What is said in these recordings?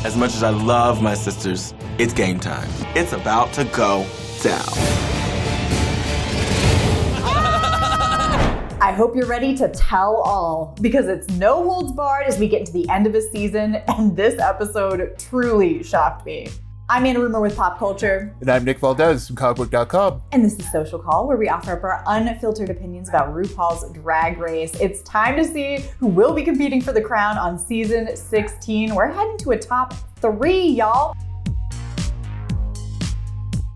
As much as I love my sisters, it's game time. It's about to go down. I hope you're ready to tell all, because it's no holds barred as we get to the end of a season, and this episode truly shocked me. I'm Anna Rumor with PopCulture. And I'm Nick Valdez from comicbook.com. And this is Social Call, where we offer up our unfiltered opinions about RuPaul's Drag Race. It's time to see who will be competing for the crown on season 16. We're heading to a top 3, y'all.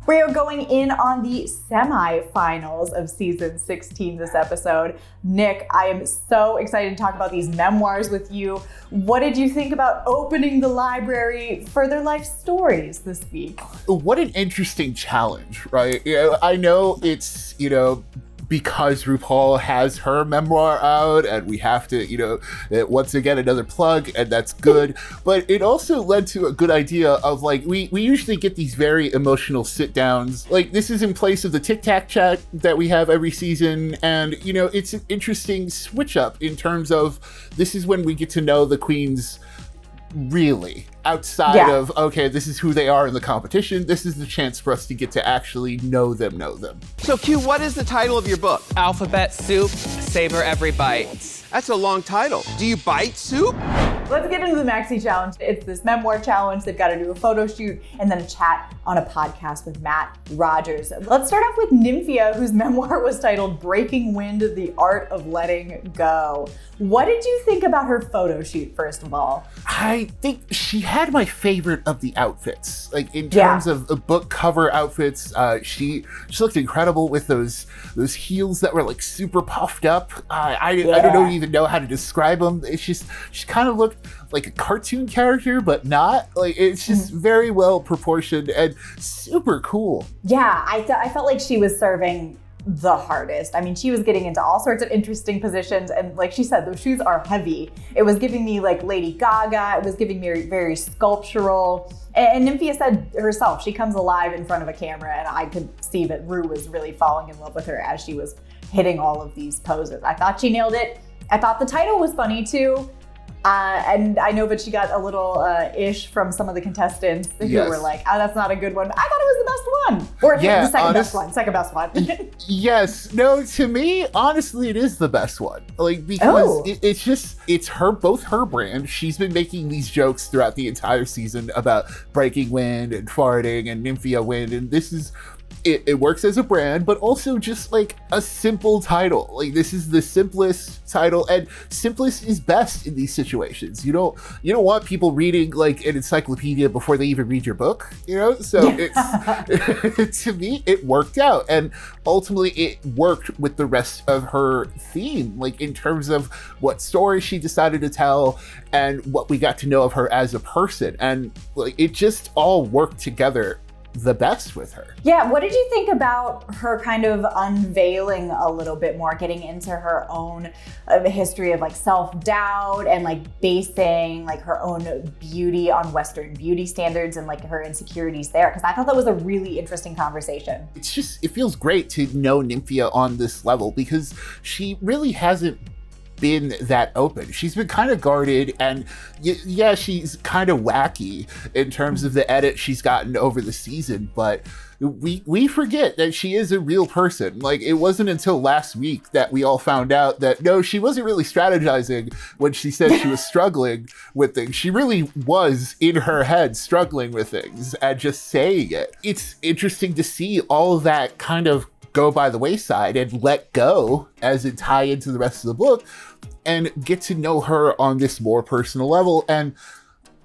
We are going in on the semi-finals of season 16 this episode. Nick, I am so excited to talk about these memoirs with you. What did you think about opening the library for their life stories this week? What an interesting challenge, right? I know it's, because RuPaul has her memoir out and we have to, once again, another plug, and that's good. But it also led to a good idea of we usually get these very emotional sit downs. Like this is in place of the Tic Tac chat that we have every season. And, it's an interesting switch up in terms of this is when we get to know the queens really outside of, okay, this is who they are in the competition. This is the chance for us to get to actually know them. So Q, what is the title of your book? Alphabet Soup, Savor Every Bite. That's a long title. Do you bite soup? Let's get into the Maxi Challenge. It's this memoir challenge. They've got to do a photo shoot and then a chat on a podcast with Matt Rogers. Let's start off with Nymphia, whose memoir was titled Breaking Wind, The Art of Letting Go. What did you think about her photo shoot, first of all? I think she had my favorite of the outfits. In terms of book cover outfits, she looked incredible with those heels that were super puffed up. I don't even know how to describe them. It's just, she kind of looked like a cartoon character, but not. It's just very well proportioned and super cool. Yeah, I felt like she was serving the hardest. I mean, she was getting into all sorts of interesting positions, and like she said, those shoes are heavy. It was giving me Lady Gaga. It was giving me very sculptural. And Nymphia said herself, she comes alive in front of a camera, and I could see that Ru was really falling in love with her as she was hitting all of these poses. I thought she nailed it. I thought the title was funny too. And I know that she got a little ish from some of the contestants who were like, oh, that's not a good one. I thought it was the best one. Or the second best one. Yes. No, to me, honestly, it is the best one. Because it's both her brand. She's been making these jokes throughout the entire season about breaking wind and farting and Nymphia wind. And this is... It works as a brand, but also just a simple title. This is the simplest title, and simplest is best in these situations. You don't want people reading an encyclopedia before they even read your book, So it's to me, it worked out, and ultimately it worked with the rest of her theme, in terms of what story she decided to tell and what we got to know of her as a person, and it just all worked together the best with her. Yeah, what did you think about her kind of unveiling a little bit more, getting into her own history of self-doubt and basing her own beauty on Western beauty standards and her insecurities there? Because I thought that was a really interesting conversation. It feels great to know Nymphia on this level because she really hasn't been that open. She's been kind of guarded, and she's kind of wacky in terms of the edit she's gotten over the season, but we forget that she is a real person. It wasn't until last week that we all found out that no, she wasn't really strategizing when she said she was struggling with things. She really was in her head struggling with things and just saying it. It's interesting to see all of that kind of go by the wayside and let go as it tie into the rest of the book and get to know her on this more personal level. And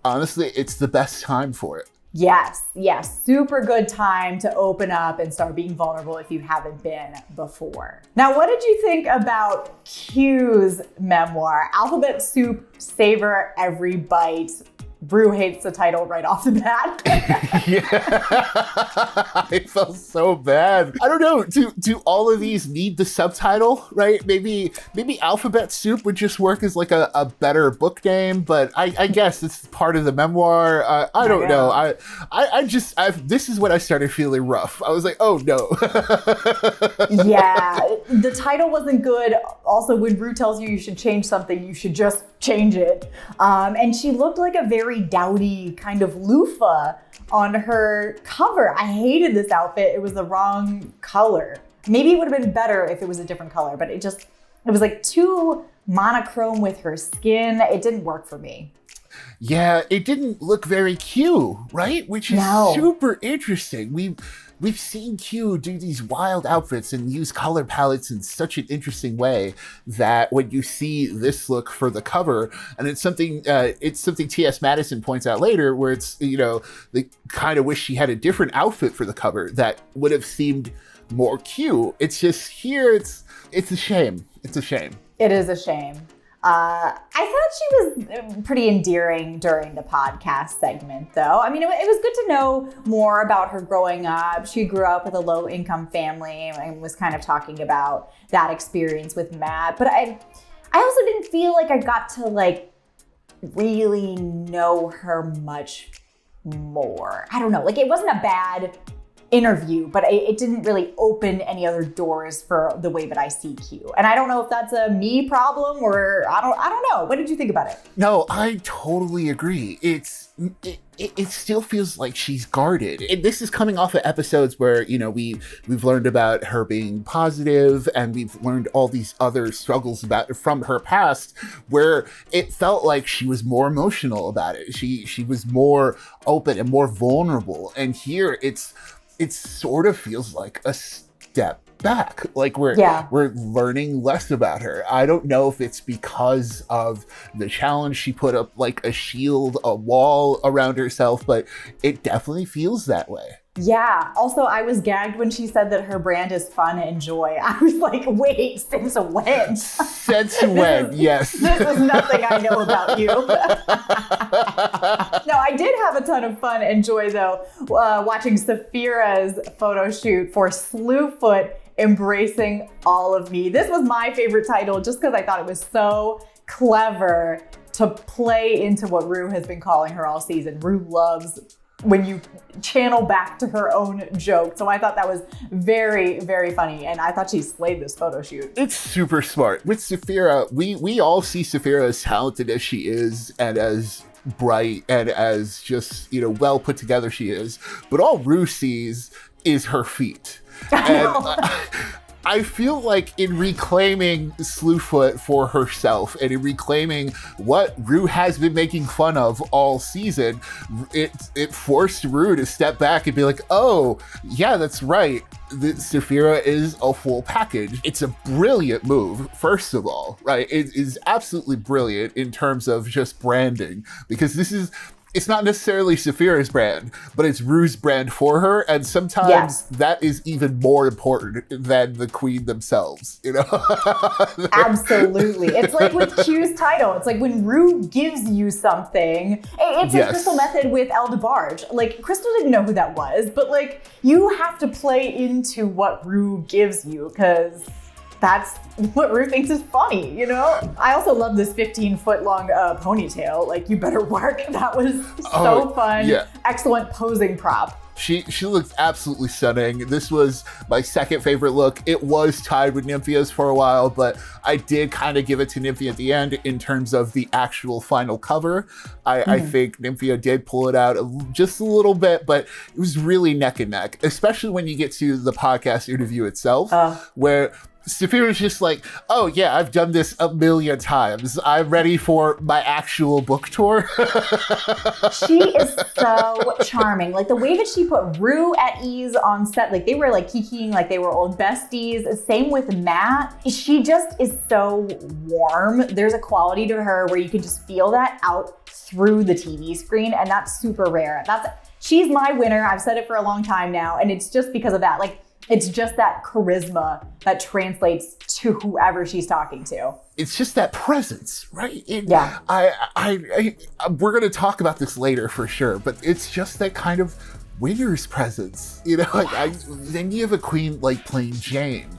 honestly, it's the best time for it. Yes, super good time to open up and start being vulnerable if you haven't been before. Now, what did you think about Q's memoir, Alphabet Soup, Savor Every Bite? Ru hates the title right off the bat. I felt so bad. I don't know. Do all of these need the subtitle, right? Maybe Alphabet Soup would just work as a better book name, but I guess it's part of the memoir. I don't know. This is when I started feeling rough. I was like, oh no. Yeah, the title wasn't good. Also, when Ru tells you should change something, you should just change it. And she looked like a very very dowdy kind of loofah on her cover. I hated this outfit. It was the wrong color. Maybe it would have been better if it was a different color, but it was like too monochrome with her skin. It didn't work for me. Yeah, it didn't look very 𝐿, right? Which is super interesting. We've seen 𝐿 do these wild outfits and use color palettes in such an interesting way that when you see this look for the cover, and it's something T.S. Madison points out later, where it's, they kind of wish she had a different outfit for the cover that would have seemed more 𝐿. It's just here, it's a shame. It's a shame. It is a shame. I thought she was pretty endearing during the podcast segment, though. I mean, it was good to know more about her growing up. She grew up with a low-income family and was kind of talking about that experience with Matt. But I also didn't feel like I got to, really know her much more. I don't know. It wasn't a bad interview, but it didn't really open any other doors for the way that I see 𝐿. And I don't know if that's a me problem or I don't know. What did you think about it? No, I totally agree. It still feels like she's guarded. And this is coming off of episodes where, we've learned about her being positive, and we've learned all these other struggles from her past, where it felt like she was more emotional about it. She was more open and more vulnerable. And here it sort of feels like a step back. We're learning less about her. I don't know if it's because of the challenge she put up, a shield, a wall around herself, but it definitely feels that way. Yeah. Also, I was gagged when she said that her brand is fun and joy. I was like, wait, since when? Since when, yes. This is nothing I know about you. No, I did have a ton of fun and joy, though, watching Sapphira's photo shoot for Slewfoot Embracing All of Me. This was my favorite title just because I thought it was so clever to play into what Ru has been calling her all season. Ru loves when you channel back to her own joke. So I thought that was very, very funny. And I thought she slayed this photo shoot. It's super smart. With Sapphira, we all see Sapphira as talented as she is and as bright and as just, well put together she is. But all Ru sees is her feet. And I feel like in reclaiming Slewfoot for herself and in reclaiming what Ru has been making fun of all season, it forced Ru to step back and be like, oh, yeah, that's right. Sapphira is a full package. It's a brilliant move, first of all, right? It is absolutely brilliant in terms of just branding, because it's not necessarily Sapphira's brand, but it's Ru's brand for her. And sometimes that is even more important than the queen themselves, Absolutely. It's like with 𝐿's title. It's like when Ru gives you something. It's like Crystal Method with 𝐿_DeBarge. Crystal didn't know who that was, but you have to play into what Ru gives you, because that's what Ru thinks is funny, I also love this 15-foot long ponytail. You better work. That was so fun. Yeah. Excellent posing prop. She looked absolutely stunning. This was my second favorite look. It was tied with Nymphia's for a while, but I did kind of give it to Nymphia at the end in terms of the actual final cover. I think Nymphia did pull it out just a little bit, but it was really neck and neck, especially when you get to the podcast interview itself, where Sapphira's just like, oh yeah, I've done this a million times. I'm ready for my actual book tour. She is so charming. The way that she put Ru at ease on set, they were kikiing like they were old besties. Same with Matt. She just is so warm. There's a quality to her where you can just feel that out through the TV screen, and that's super rare. She's my winner. I've said it for a long time now, and it's just because of that. It's just that charisma that translates to whoever she's talking to. It's just that presence, right? Yeah. We're going to talk about this later for sure, but it's just that kind of winner's presence. Then you have a queen like plain Jane.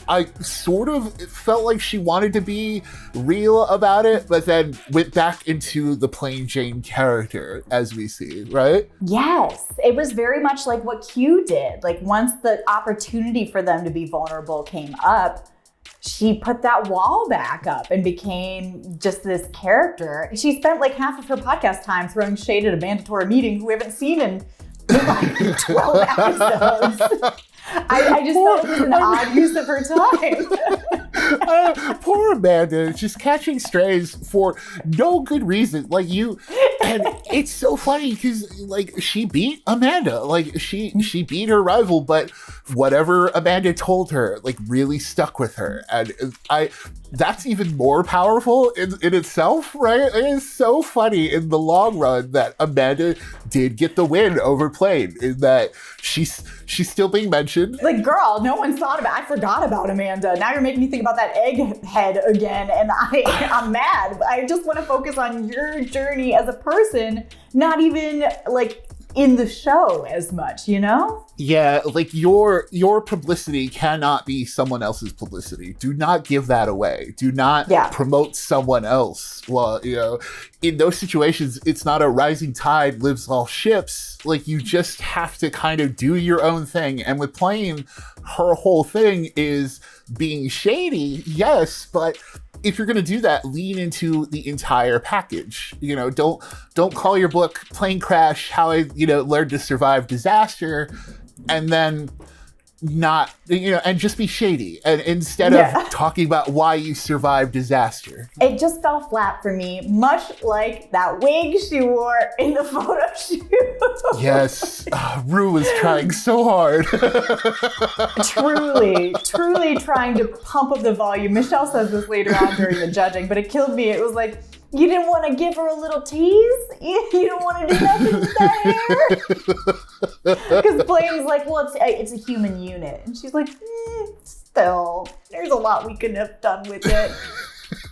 I sort of felt like she wanted to be real about it, but then went back into the plain Jane character, as we see, right? Yes, it was very much like what 𝐿 did. Once the opportunity for them to be vulnerable came up, she put that wall back up and became just this character. She spent like half of her podcast time throwing shade at a mandatory meeting who we haven't seen in like 12 episodes. I just thought it was an odd use of her time. Poor Amanda, just catching strays for no good reason. Like and it's so funny because like she beat Amanda, like she beat her rival, but whatever Amanda told her like really stuck with her, and that's even more powerful in itself, right? It is so funny in the long run that Amanda did get the win over Plane, in that she's still being mentioned. Like, girl, no one's thought about. I forgot about Amanda. Now you're making me think about that egghead again, and I'm mad. I just want to focus on your journey as a person, not even like in the show as much, you know? Yeah, like your publicity cannot be someone else's publicity. Do not give that away. Do not promote someone else. Well, you know, in those situations, it's not a rising tide lifts all ships. Like, you just have to kind of do your own thing. And with Plane, her whole thing is being shady, yes, but if you're going to do that, lean into the entire package. You know, don't call your book Plane Crash, How I, Learned to Survive Disaster, and then not, and just be shady. And instead of talking about why you survived disaster. It just fell flat for me, much like that wig she wore in the photo shoot. Yes, Ru was trying so hard. truly trying to pump up the volume. Michelle says this later on during the judging, but it killed me. It was like, you didn't want to give her a little tease? You don't want to do nothing with that hair? Because Blaine's like, well, it's a human unit. And she's like, still, there's a lot we couldn't have done with it.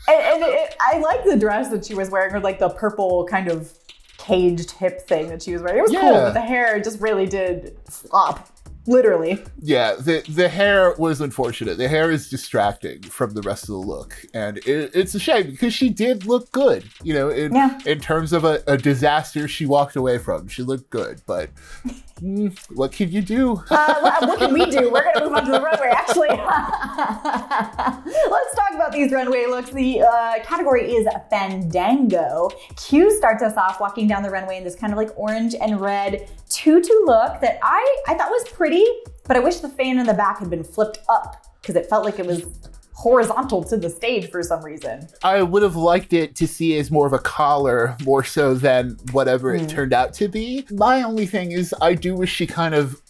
I like the dress that she was wearing, or like the purple kind of caged hip thing that she was wearing. It was cool, but the hair just really did flop. Literally. Yeah, the hair was unfortunate. The hair is distracting from the rest of the look. And it's a shame because she did look good. In terms of a disaster she walked away from. She looked good, but what can you do? What can we do? We're going to move on to the runway, actually. Let's talk about these runway looks. The category is Fandango. Q starts us off walking down the runway in this kind of like orange and red tutu look that I thought was pretty, but I wish the fan in the back had been flipped up because it felt like it was horizontal to the stage for some reason. I would have liked it to see as more of a collar, more so than whatever it turned out to be. My only thing is I do wish she kind of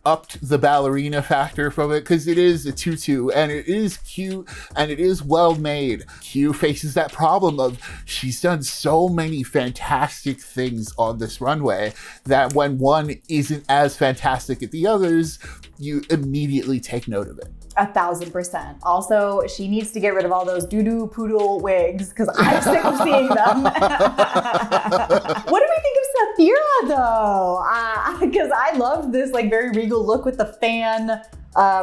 upped the ballerina factor from it, because it is a tutu and it is cute and it is well made. Q faces that problem of she's done so many fantastic things on this runway that when one isn't as fantastic at the others, you immediately take note of it. 1,000%. Also, she needs to get rid of all those doo-doo poodle wigs because I'm sick of seeing them. What do we think of Sapphira though? Because I loved this like very regal look with the fan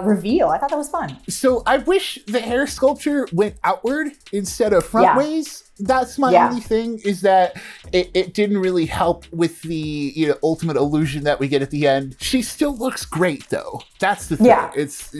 reveal. I thought that was fun. So I wish the hair sculpture went outward instead of frontways. That's my only thing, is that it didn't really help with the ultimate illusion that we get at the end. She still looks great though. That's the thing. Yeah.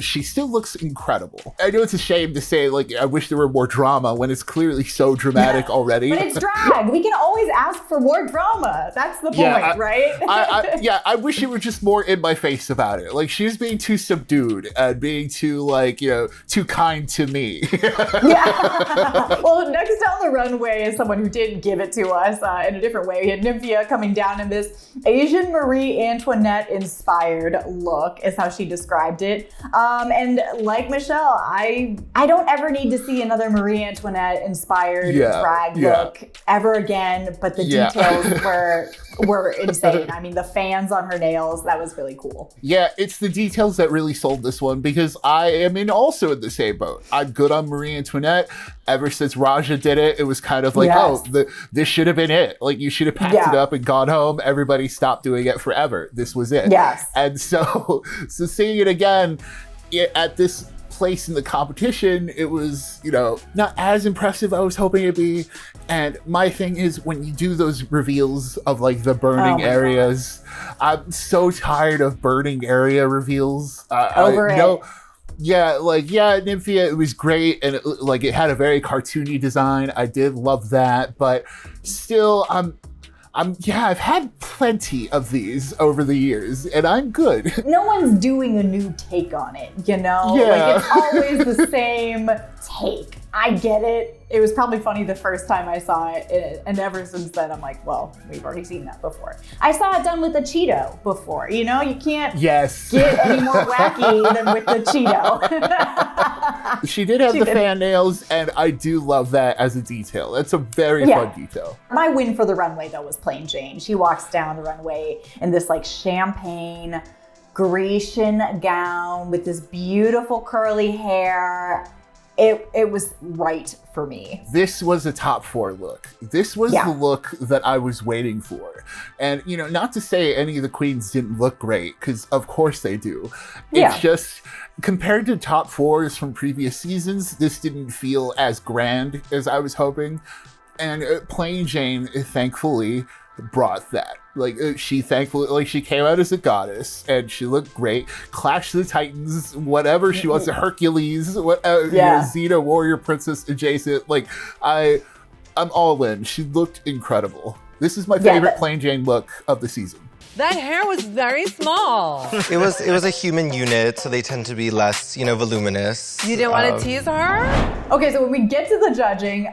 She still looks incredible. I know it's a shame to say like I wish there were more drama when it's clearly so dramatic already. But it's drag. We can always ask for more drama. That's the point, right? I wish it were just more in my face about it. Like she was being too subdued and being too like too kind to me. Well, next down the runway is someone who did give it to us in a different way. We had Nymphia coming down in this Asian Marie Antoinette inspired look, is how she described it. And like Michelle, I don't ever need to see another Marie Antoinette inspired drag look ever again, but the details were insane. I mean, the fans on her nails, that was really cool. Yeah, it's the details that really sold this one, because I am also in the same boat. I'm good on Marie Antoinette. Ever since Raja did it, it was kind of like, this should have been it. Like, you should have packed it up and gone home. Everybody stopped doing it forever. This was it. Yes. And so seeing it again at this place in the competition, it was, not as impressive I was hoping it'd be. And my thing is, when you do those reveals of like the burning areas, I'm so tired of burning area reveals. Over it. Nymphia, it was great, and it had a very cartoony design. I did love that, but still, I've had plenty of these over the years, and I'm good. No one's doing a new take on it, you know? Yeah. It's always the same take. I get it. It was probably funny the first time I saw it, and ever since then, I'm like, well, we've already seen that before. I saw it done with the Cheeto before, you know? You can't get any more wacky than with the Cheeto. She did have fan nails, and I do love that as a detail. That's a very fun detail. My win for the runway, though, was Plain Jane. She walks down the runway in this champagne Grecian gown with this beautiful curly hair. It was right for me. This was a top 4 look. This was the look that I was waiting for. And, not to say any of the queens didn't look great, because of course they do. It's just, compared to top 4s from previous seasons, this didn't feel as grand as I was hoping. And Plain Jane, thankfully, brought that. She came out as a goddess, and she looked great. Clash of the Titans, whatever she was, Hercules, Xena, warrior princess adjacent. I'm all in. She looked incredible. This is my favorite Plain Jane look of the season. That hair was very small. It was a human unit, so they tend to be less, voluminous. You didn't want to tease her? Okay, so when we get to the judging,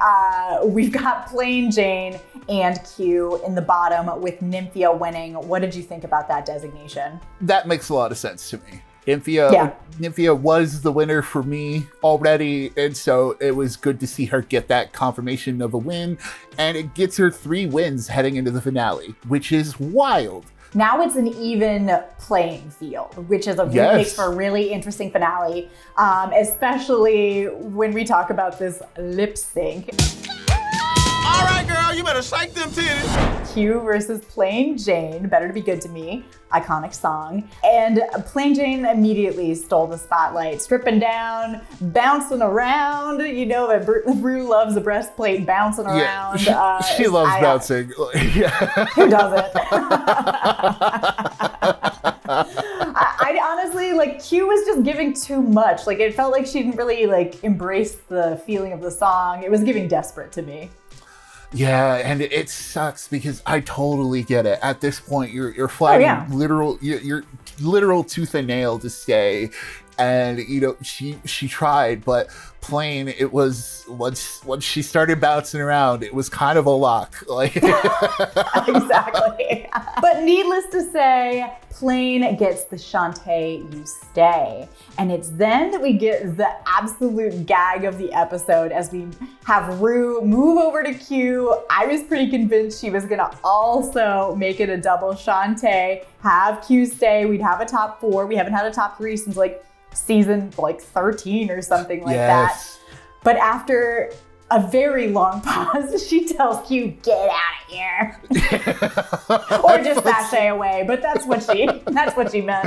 we've got Plain Jane and Q in the bottom with Nymphia winning. What did you think about that designation? That makes a lot of sense to me. Nymphia was the winner for me already, and so it was good to see her get that confirmation of a win, and it gets her 3 wins heading into the finale, which is wild. Now it's an even playing field, which makes for a really interesting finale, especially when we talk about this lip sync. All right, girl, you better shake them titties. Q versus Plain Jane, Better to Be Good to Me, iconic song. And Plain Jane immediately stole the spotlight, stripping down, bouncing around. Rue loves a breastplate bouncing around. She loves bouncing. Who doesn't? I honestly, Q was just giving too much. It felt like she didn't really, embrace the feeling of the song. It was giving desperate to me. Yeah, and it sucks because I totally get it. At this point, you're fighting you're literal tooth and nail to stay, and she tried, but Plain, it was once she started bouncing around, it was kind of a lock. Exactly. But needless to say, Plain gets the Shantae You Stay. And it's then that we get the absolute gag of the episode as we have Rue move over to Q. I was pretty convinced she was gonna also make it a double Shantae, have Q stay, we'd have a top 4. We haven't had a top 3 since season 13 or something like that. But after a very long pause, she tells Q, get out of here. Or just sashay away, but that's what she meant.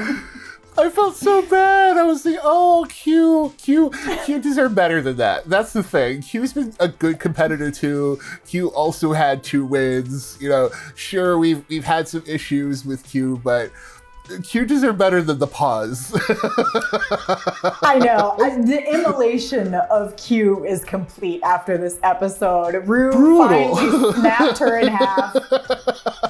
I felt so bad. I was like, oh, Q deserved better than that. That's the thing. Q's been a good competitor too. Q also had 2 wins. Sure, we've had some issues with Q, but Q deserved better than the pause. I know. The immolation of Q is complete after this episode. Rue finally snapped her in half.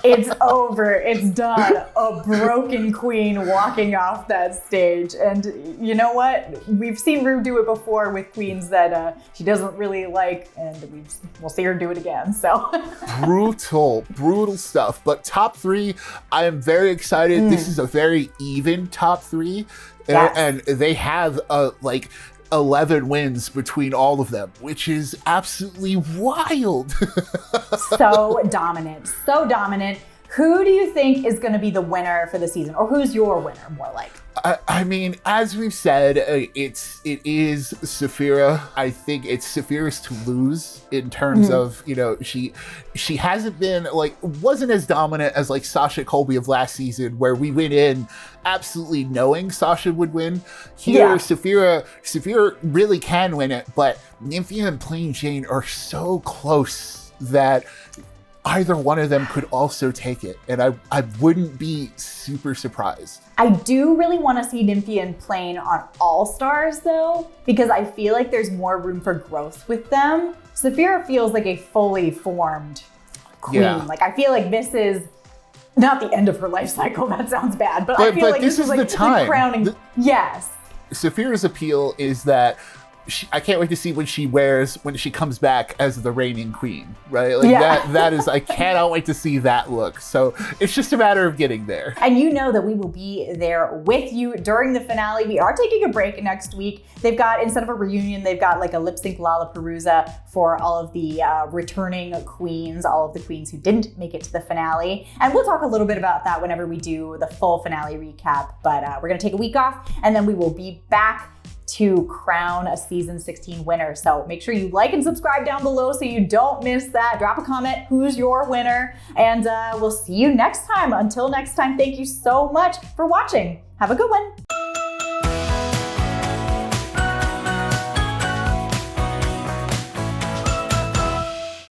It's over. It's done. A broken queen walking off that stage. And you know what? We've seen Rue do it before with queens that she doesn't really like, and we'll see her do it again. So brutal stuff. But top 3, I am very excited. This is a very even top 3, and they have 11 wins between all of them, which is absolutely wild. So dominant. Who do you think is going to be the winner for the season, or who's your winner, more like? I mean, as we've said, it is Sapphira. I think it's Sapphira's to lose in terms of, she hasn't been wasn't as dominant as Sasha Colby of last season, where we went in absolutely knowing Sasha would win. Here, Sapphira really can win it, but Nymphia and Plain Jane are so close that either one of them could also take it, and I wouldn't be super surprised. I do really want to see Nymphia and Plain on All Stars though, because I feel like there's more room for growth with them. Sapphira feels like a fully formed queen. Yeah. Like I feel like this is not the end of her life cycle. That sounds bad, but I feel like this is like the time. Crowning. Yes. Sapphira's appeal is that I can't wait to see when she comes back as the reigning queen, right? Like that is, I cannot wait to see that look. So it's just a matter of getting there. And you know that we will be there with you during the finale. We are taking a break next week. They've got, instead of a reunion, they've got like a lip sync Lollapalooza for all of the returning queens, all of the queens who didn't make it to the finale. And we'll talk a little bit about that whenever we do the full finale recap. But we're gonna take a week off and then we will be back to crown a season 16 winner. So make sure you like and subscribe down below so you don't miss that. Drop a comment, who's your winner? And we'll see you next time. Until next time, thank you so much for watching. Have a good one.